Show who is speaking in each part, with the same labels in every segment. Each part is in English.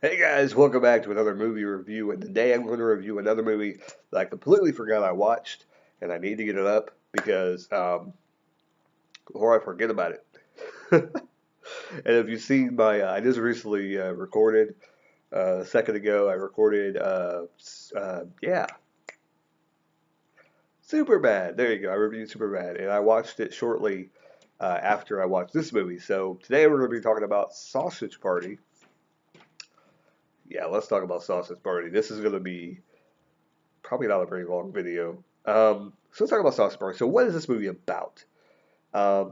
Speaker 1: Hey guys, welcome back to another movie review. And today I'm going to review another movie that I completely forgot I watched, and I need to get it up because before I forget about it. And if you've seen I just recently recorded a second ago. I recorded, yeah, Superbad. There you go. I reviewed Superbad, and I watched it shortly after I watched this movie. So today we're going to be talking about Sausage Party. Yeah, let's talk about Sausage Party. This is going to be probably not a very long video. So let's talk about Sausage Party. So what is this movie about?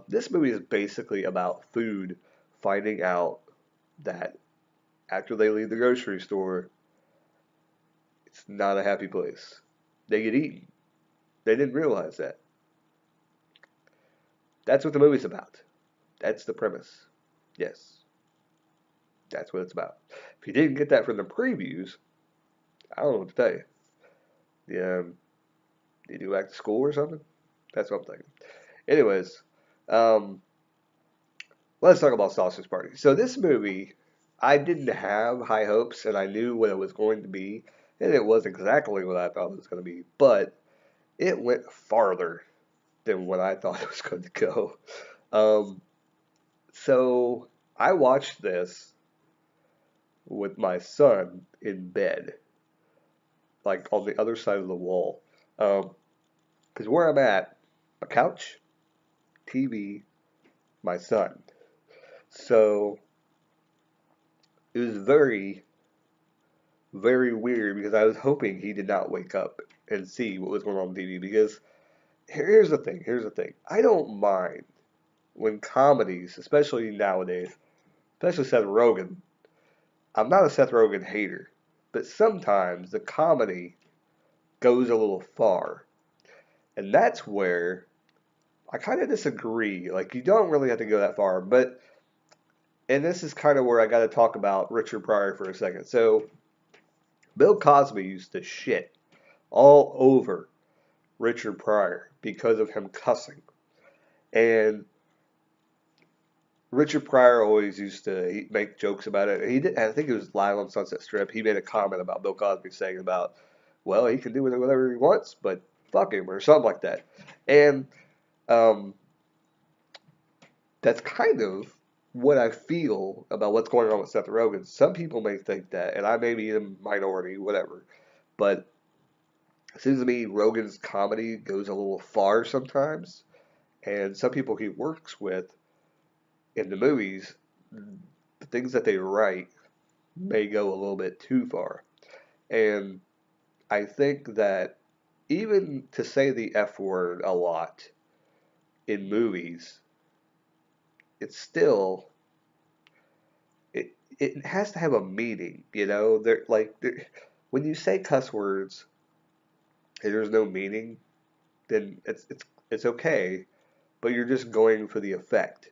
Speaker 1: This movie is basically about food finding out that after they leave the grocery store, it's not a happy place. They get eaten. They didn't realize that. That's what the movie's about. That's the premise. Yes, that's what it's about. If you didn't get that from the previews, I don't know what to tell you. Yeah, did you go back to school or something? That's what I'm thinking. Anyways, um, let's talk about Sausage Party. So this movie, I didn't have high hopes, and I knew what it was going to be, and it was exactly what I thought it was going to be. But it went farther than what I thought it was going to go. Um, so I watched this with my son in bed, like on the other side of the wall. Because where I'm at, a couch, TV, my son. So it was very very weird because I was hoping he did not wake up and see what was going on TV. Because here's the thing, I don't mind when comedies, especially nowadays, especially Seth Rogen. I'm not a Seth Rogen hater, but sometimes the comedy goes a little far, and that's where I kind of disagree. Like you don't really have to go that far, but and this is kind of where I got to talk about Richard Pryor for a second. So Bill Cosby used to shit all over Richard Pryor because of him cussing. And Richard Pryor always used to make jokes about it. He did, I think it was live on Sunset Strip. He made a comment about Bill Cosby saying about, well, he can do whatever he wants, but fuck him or something like that. And um, that's kind of what I feel about what's going on with Seth Rogen. Some people may think that, and I may be in the minority, whatever. But it seems to me Rogen's comedy goes a little far sometimes. And some people he works with in the movies, the things that they write may go a little bit too far. And I think that even to say the F word a lot in movies, it's still it has to have a meaning, you know? When you say cuss words and there's no meaning, then it's okay, but you're just going for the effect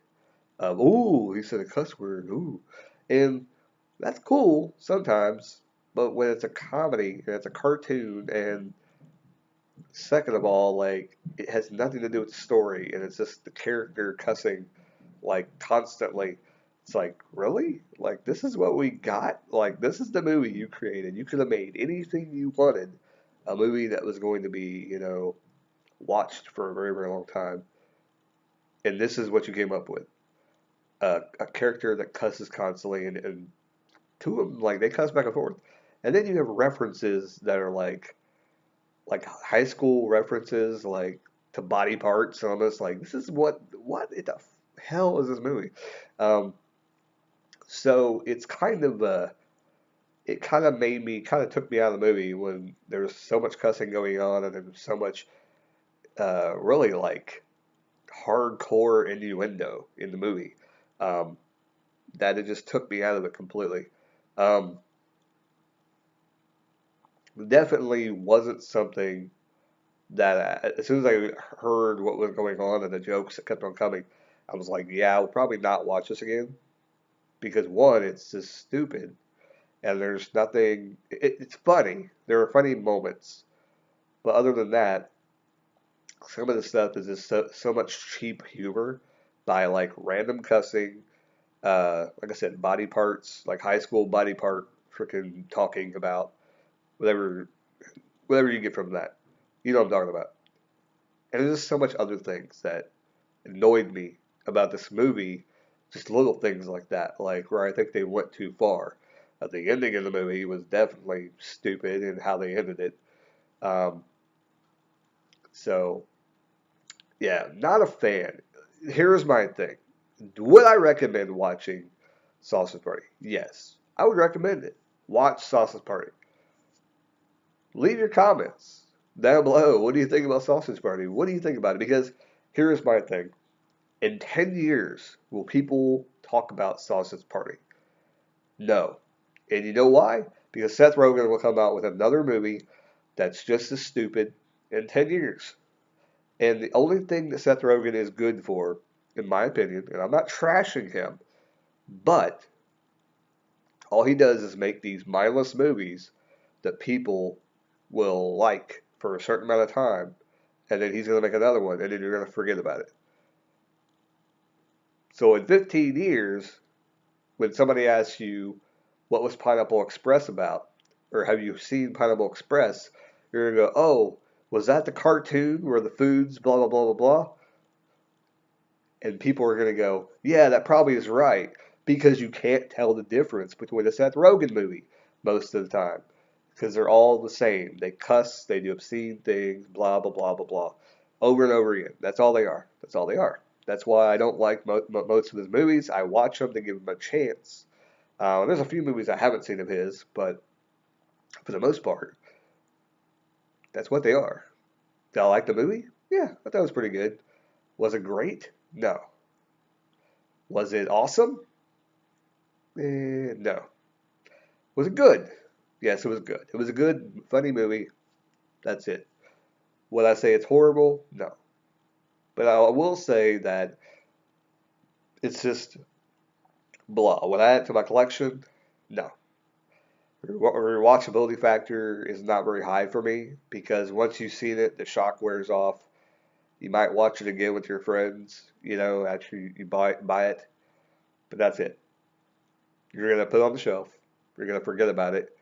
Speaker 1: of ooh, he said a cuss word, ooh. And that's cool sometimes, but when it's a comedy and it's a cartoon, and second of all, like it has nothing to do with the story, and it's just the character cussing like constantly. It's like, really? Like this is what we got? Like this is the movie you created. You could have made anything you wanted, a movie that was going to be, watched for a very, very long time, and this is what you came up with. A character that cusses constantly, and two of them like they cuss back and forth, and then you have references that are like high school references, like to body parts, almost like this is what in the hell is this movie? Um, so it's kind of it kind of made me kind of took me out of the movie when there was so much cussing going on and there was so much really like hardcore innuendo in the movie um, that it just took me out of it completely. Um, Definitely wasn't something that as soon as I heard what was going on and the jokes that kept on coming, I was like, yeah, I'll probably not watch this again because one, it's just stupid and there's nothing. It's funny. There are funny moments, but other than that, some of the stuff is just so much cheap humor by like random cussing. Like I said, body parts, like high school body part freaking talking about whatever you get from that. You know what I'm talking about. And there's just so much other things that annoyed me about this movie, just little things like that, like where I think they went too far. The ending of the movie was definitely stupid in how they ended it. Um, so, yeah, not a fan. Here's my thing. Would I recommend watching Sausage Party? Yes, I would recommend it. Watch Sausage Party. Leave your comments down below. What do you think about Sausage Party? What do you think about it? Because here's my thing. In 10 years, will people talk about Sausage Party? No. And you know why? Because Seth Rogen will come out with another movie that's just as stupid in 10 years. And the only thing that Seth Rogen is good for, in my opinion, and I'm not trashing him, but all he does is make these mindless movies that people will like for a certain amount of time, and then he's going to make another one, and then you're going to forget about it. So in 15 years, when somebody asks you, what was Pineapple Express about? Or have you seen Pineapple Express? You're going to go, oh, was that the cartoon where the food's blah, blah, blah, blah, blah? And people are going to go, yeah, that probably is right. Because you can't tell the difference between a Seth Rogen movie most of the time. Because they're all the same. They cuss, they do obscene things, blah, blah, blah, blah, blah. Over and over again. That's all they are. That's all they are. That's why I don't like most of his movies. I watch them to give them a chance. There's a few movies I haven't seen of his, but for the most part, that's what they are. Did I like the movie? Yeah, I thought it was pretty good. Was it great? No. Was it awesome? No. Was it good? Yes, it was good. It was a good, funny movie. That's it. Would I say it's horrible? No. But I will say that it's just blah. Would I add it to my collection? No. Rewatchability factor is not very high for me because once you've seen it, the shock wears off. You might watch it again with your friends, after you buy it, but that's it. You're gonna put it on the shelf. You're gonna forget about it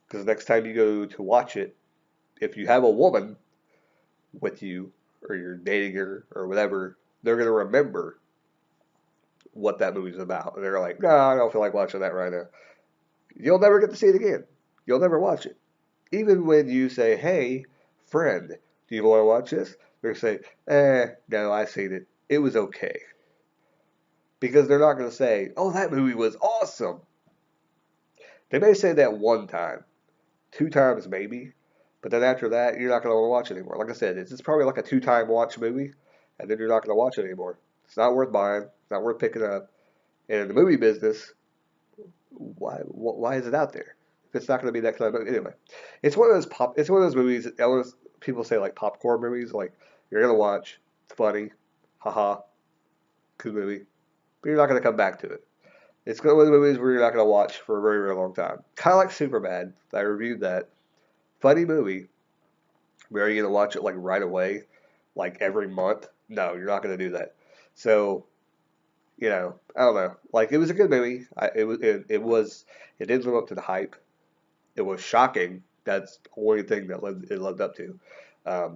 Speaker 1: because next time you go to watch it, if you have a woman with you or you're dating her or whatever, they're gonna remember what that movie's about, and they're like, "No, I don't feel like watching that right now." You'll never get to see it again. You'll never watch it. Even when you say, hey, friend, do you want to watch this? They're going to say, no, I've seen it. It was okay. Because they're not going to say, oh, that movie was awesome. They may say that one time, two times maybe, but then after that, you're not going to want to watch it anymore. Like I said, it's probably like a two-time watch movie, and then you're not going to watch it anymore. It's not worth buying. It's not worth picking up. And in the movie business, why is it out there? If it's not going to be that kind of movie. Anyway, it's one of those movies. People say like popcorn movies. Like you're gonna watch, it's funny, haha, good movie, but you're not gonna come back to it. It's one of the movies where you're not gonna watch for a very very long time. Kind of like Superbad. I reviewed that. Funny movie. But are you gonna watch it like right away, like every month? No, you're not gonna do that. So I don't know. Like it was a good movie. It did live up to the hype. It was shocking. That's the only thing that it lived up to.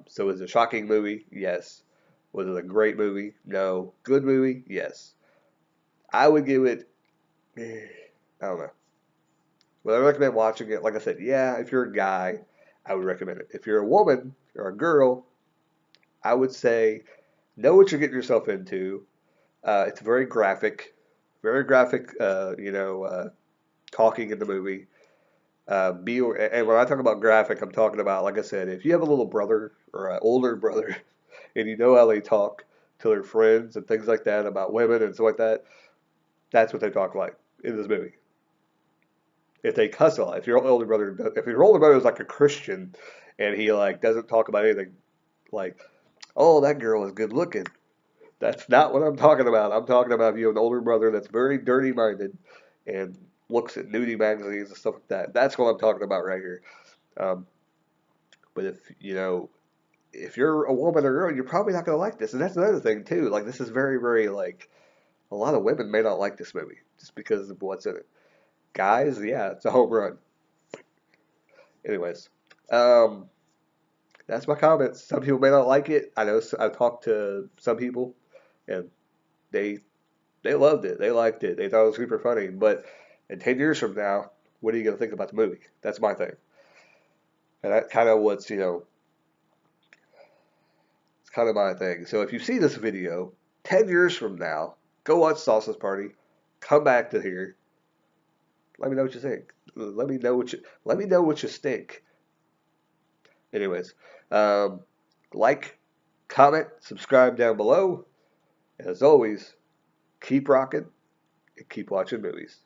Speaker 1: So was it a shocking movie? Yes. Was it a great movie? No. Good movie? Yes. I would give it. I don't know. Would I recommend watching it? Like I said, yeah. If you're a guy, I would recommend it. If you're a woman or a girl, I would say know what you're getting yourself into. It's very graphic. Talking in the movie. And when I talk about graphic, I'm talking about, like I said, if you have a little brother or an older brother, and you know how they talk to their friends and things like that about women and stuff like that, that's what they talk like in this movie. If they cuss a lot, if your older brother is like a Christian, and he like doesn't talk about anything like, oh, that girl is good looking. That's not what I'm talking about. I'm talking about if you have an older brother that's very dirty minded and looks at nudie magazines and stuff like that. That's what I'm talking about right here. Um, but if you're a woman or a girl, you're probably not going to like this. And that's another thing too. Like this is very, very like a lot of women may not like this movie just because of what's in it. guys, yeah, it's a home run. Anyways, um, that's my comments. Some people may not like it. I know I've talked to some people, and they they loved it. They liked it. They thought it was super funny. But in 10 years from now, what are you gonna think about the movie? That's my thing. And that kind of what's it's kind of my thing. So if you see this video 10 years from now, go watch Sausage Party. Come back to here. Let me know what you think. Let me know what you think. Anyways, um, like, comment, subscribe down below. As always, keep rocking and keep watching movies.